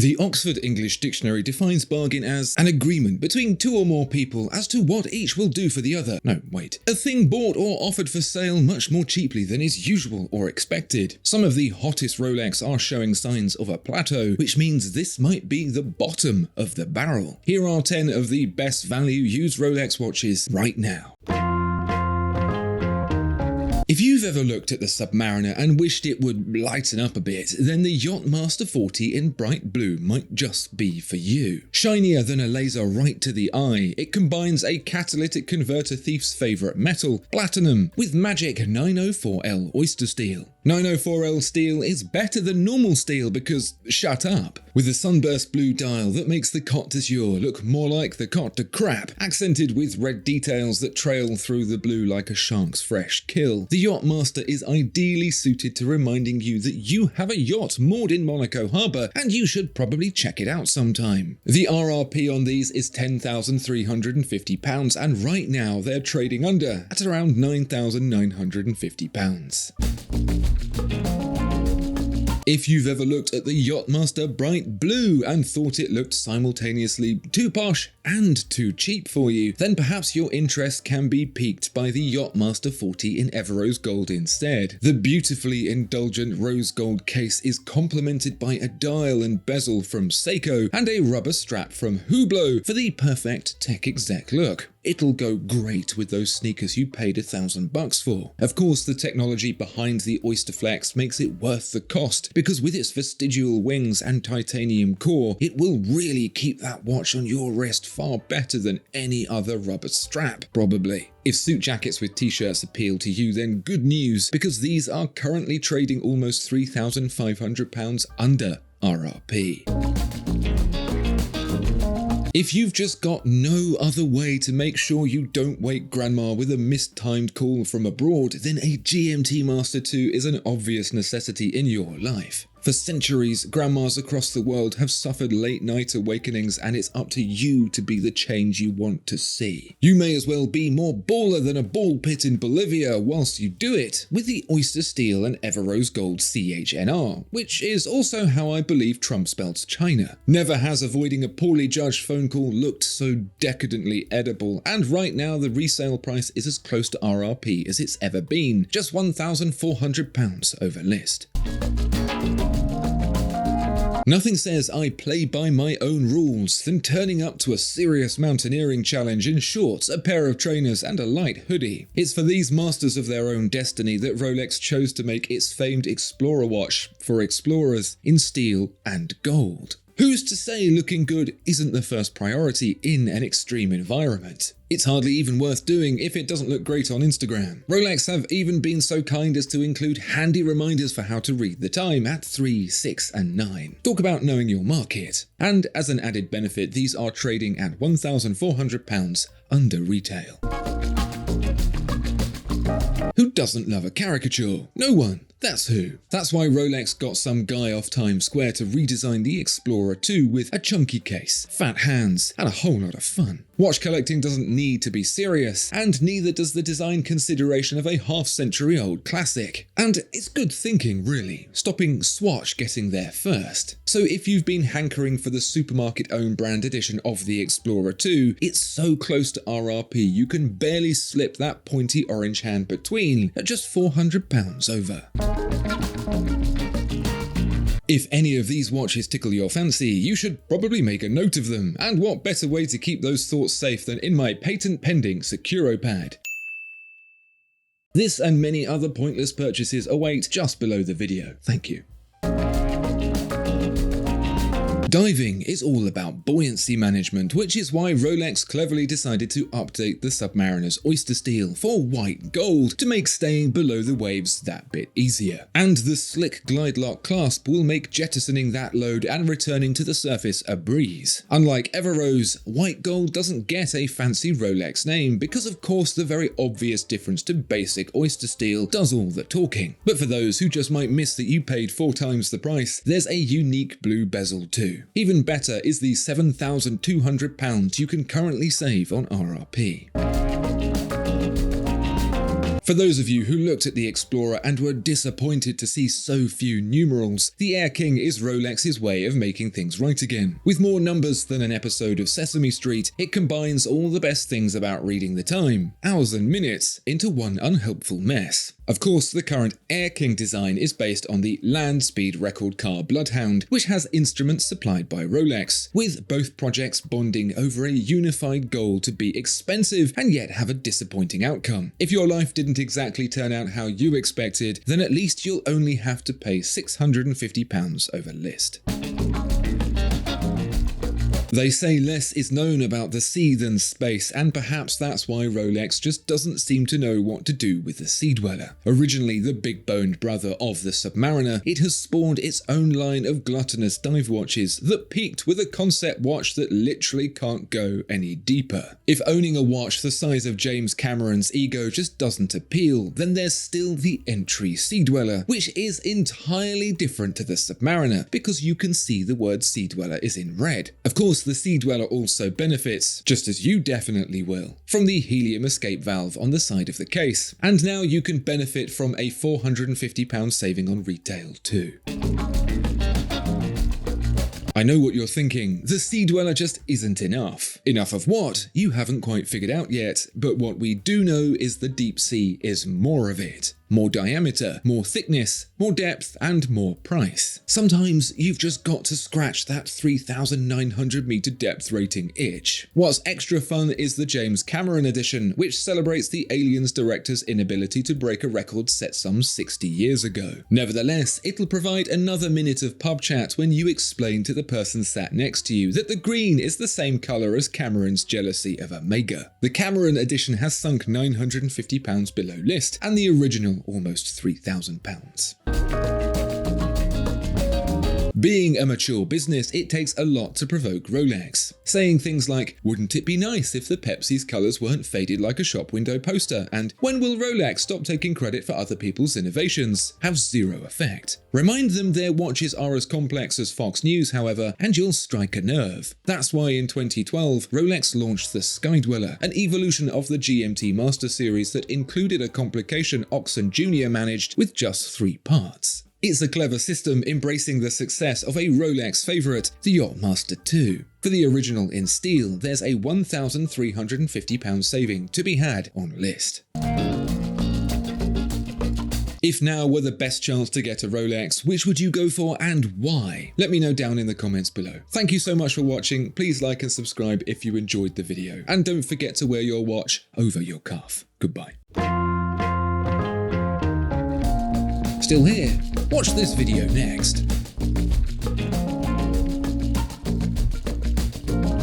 The Oxford English Dictionary defines bargain as an agreement between two or more people as to what each will do for the other. No, wait. A thing bought or offered for sale much more cheaply than is usual or expected. Some of the hottest Rolex are showing signs of a plateau, which means this might be the bottom of the barrel. Here are 10 of the best value used Rolex watches right now. If you've ever looked at the Submariner and wished it would lighten up a bit, then the Yacht-Master 40 in bright blue might just be for you. Shinier than a laser right to the eye, it combines a catalytic converter thief's favourite metal, platinum, with magic 904L oyster steel. 904L steel is better than normal steel because, shut up, with a sunburst blue dial that makes the Côte d'Azur look more like the Côte de Crap, accented with red details that trail through the blue like a shark's fresh kill. The Yacht-Master is ideally suited to reminding you that you have a yacht moored in Monaco Harbour and you should probably check it out sometime. The RRP on these is £10,350 and right now they're trading under at around £9,950. If you've ever looked at the Yacht-Master bright blue and thought it looked simultaneously too posh and too cheap for you, then perhaps your interest can be piqued by the Yacht-Master 40 in everose gold instead. The beautifully indulgent rose gold case is complemented by a dial and bezel from Seiko and a rubber strap from Hublot for the perfect tech exec look. It'll go great with those sneakers you paid $1,000 for. Of course, the technology behind the Oyster Flex makes it worth the cost, because with its vestigial wings and titanium core, it will really keep that watch on your wrist far better than any other rubber strap, probably. If suit jackets with t-shirts appeal to you, then good news, because these are currently trading almost £3,500 under RRP. If you've just got no other way to make sure you don't wake grandma with a mistimed call from abroad, then a GMT-Master II is an obvious necessity in your life. For centuries, grandmas across the world have suffered late-night awakenings, and it's up to you to be the change you want to see. You may as well be more baller than a ball pit in Bolivia whilst you do it with the Oyster Steel and Everose Gold CHNR, which is also how I believe Trump spells China. Never has avoiding a poorly judged phone call looked so decadently edible, and right now the resale price is as close to RRP as it's ever been, just £1,400 over list. Nothing says I play by my own rules than turning up to a serious mountaineering challenge in shorts, a pair of trainers and a light hoodie. It's for these masters of their own destiny that Rolex chose to make its famed Explorer watch for explorers in steel and gold. Who's to say looking good isn't the first priority in an extreme environment? It's hardly even worth doing if it doesn't look great on Instagram. Rolex have even been so kind as to include handy reminders for how to read the time at 3, 6 and 9. Talk about knowing your market. And as an added benefit, these are trading at £1,400 under retail. Who doesn't love a caricature? No one. That's who. That's why Rolex got some guy off Times Square to redesign the Explorer II with a chunky case, fat hands, and a whole lot of fun. Watch collecting doesn't need to be serious, and neither does the design consideration of a half-century-old classic. And it's good thinking, really, stopping Swatch getting there first. So if you've been hankering for the supermarket-owned brand edition of the Explorer II, it's so close to RRP you can barely slip that pointy orange hand between at just £400 over. If any of these watches tickle your fancy, you should probably make a note of them, and what better way to keep those thoughts safe than in my patent-pending SecuroPad. This and many other pointless purchases await just below the video. Thank you. Diving is all about buoyancy management, which is why Rolex cleverly decided to update the Submariner's Oyster Steel for white gold to make staying below the waves that bit easier. And the slick glide lock clasp will make jettisoning that load and returning to the surface a breeze. Unlike everose, white gold doesn't get a fancy Rolex name because of course the very obvious difference to basic Oyster Steel does all the talking. But for those who just might miss that you paid 4 times the price, there's a unique blue bezel too. Even better is the £7,200 you can currently save on RRP. For those of you who looked at the Explorer and were disappointed to see so few numerals, the Air-King is Rolex's way of making things right again. With more numbers than an episode of Sesame Street, it combines all the best things about reading the time, hours and minutes, into one unhelpful mess. Of course, the current Air-King design is based on the land speed record car Bloodhound, which has instruments supplied by Rolex, with both projects bonding over a unified goal to be expensive and yet have a disappointing outcome. If your life didn't exactly turn out how you expected, then at least you'll only have to pay £650 over list. They say less is known about the sea than space, and perhaps that's why Rolex just doesn't seem to know what to do with the Sea-Dweller. Originally the big-boned brother of the Submariner, it has spawned its own line of gluttonous dive watches that peaked with a concept watch that literally can't go any deeper. If owning a watch the size of James Cameron's ego just doesn't appeal, then there's still the entry Sea-Dweller, which is entirely different to the Submariner because you can see the word Sea-Dweller is in red. Of course, the Sea-Dweller also benefits, just as you definitely will, from the helium escape valve on the side of the case. And now you can benefit from a £450 saving on retail too. I know what you're thinking, the Sea-Dweller just isn't enough. Enough of what? You haven't quite figured out yet, but what we do know is the Deepsea is more of it. More diameter, more thickness, more depth, and more price. Sometimes you've just got to scratch that 3,900 meter depth rating itch. What's extra fun is the James Cameron edition, which celebrates the Aliens director's inability to break a record set some 60 years ago. Nevertheless, it'll provide another minute of pub chat when you explain to the person sat next to you that the green is the same colour as Cameron's jealousy of Omega. The Cameron edition has sunk £950 below list, and the original almost £3,000. Being a mature business, it takes a lot to provoke Rolex. Saying things like, wouldn't it be nice if the Pepsi's colours weren't faded like a shop window poster, and when will Rolex stop taking credit for other people's innovations, have zero effect. Remind them their watches are as complex as Fox News, however, and you'll strike a nerve. That's why in 2012, Rolex launched the Sky-Dweller, an evolution of the GMT-Master series that included a complication Oxen Jr. managed with just 3 parts. It's a clever system embracing the success of a Rolex favourite, the Yacht-Master II. For the original in steel, there's a £1,350 saving to be had on list. If now were the best chance to get a Rolex, which would you go for and why? Let me know down in the comments below. Thank you so much for watching. Please like and subscribe if you enjoyed the video. And don't forget to wear your watch over your cuff. Goodbye. Still here? Watch this video next.